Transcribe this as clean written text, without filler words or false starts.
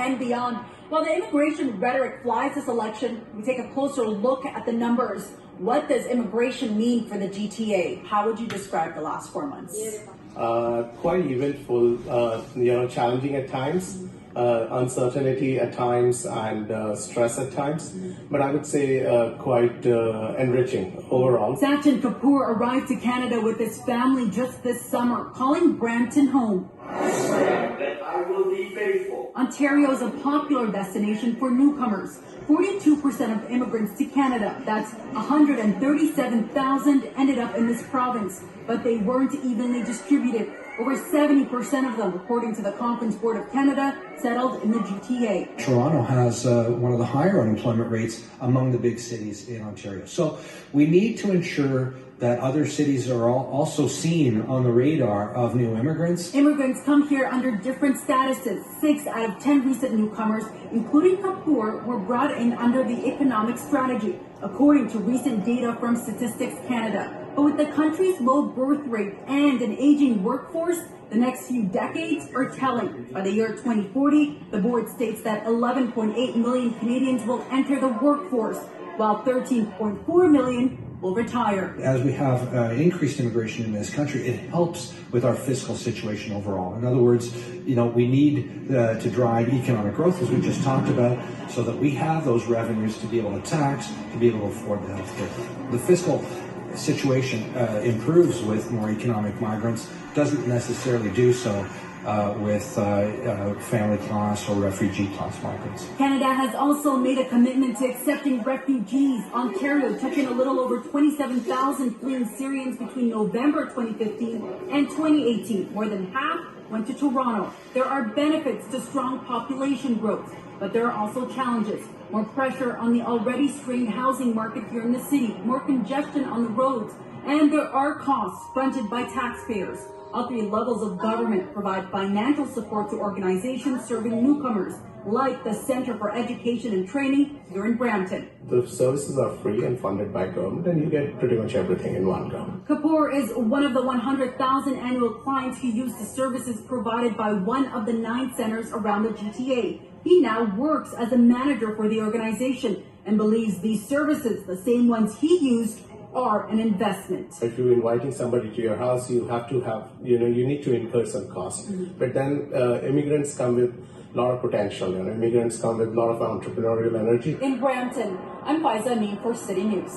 and beyond. While the immigration rhetoric flies this election, we take a closer look at the numbers. What does immigration mean for the GTA? How would you describe the last 4 months? Quite eventful, challenging at times, uncertainty at times, and stress at times. But I would say quite enriching overall. Sachin Kapoor arrived to Canada with his family just this summer, calling Brampton home. I swear that I will be faithful. Ontario is a popular destination for newcomers. 42% of immigrants to Canada, that's 137,000, ended up in this province, but they weren't evenly distributed. Over 70% of them, according to the Conference Board of Canada, settled in the GTA. Toronto has one of the higher unemployment rates among the big cities in Ontario. So we need to ensure that other cities are also seen on the radar of new immigrants. Immigrants come here under different statuses. 6 out of 10 recent newcomers, including Kapoor, were brought in under the economic strategy, according to recent data from Statistics Canada. But with the country's low birth rate and an aging workforce, the next few decades are telling. By the year 2040, the board states that 11.8 million Canadians will enter the workforce, while 13.4 million will retire. As we have increased immigration in this country, it helps with our fiscal situation overall. In other words, we need to drive economic growth, as we just talked about, so that we have those revenues to be able to tax, to be able to afford the health care. The fiscal situation improves with more economic migrants, doesn't necessarily do so with family class or refugee class migrants. Canada has also made a commitment to accepting refugees. Ontario took in a little over 27,000 fleeing Syrians between November 2015 and 2018. More than half went to Toronto. There are benefits to strong population growth, but there are also challenges. More pressure on the already strained housing market here in the city, more congestion on the roads, and there are costs fronted by taxpayers. All 3 levels of government provide financial support to organizations serving newcomers, like the Centre for Education and Training here in Brampton. The services are free and funded by government, and you get pretty much everything in one go. Kapoor is one of the 100,000 annual clients who use the services provided by one of the 9 centers around the GTA. He now works as a manager for the organization and believes these services, the same ones he used, are an investment. If you're inviting somebody to your house, you have to have, you need to incur some costs. But then immigrants come with a lot of potential. Immigrants come with a lot of entrepreneurial energy. In Brampton, I'm Faiza Amin for City News.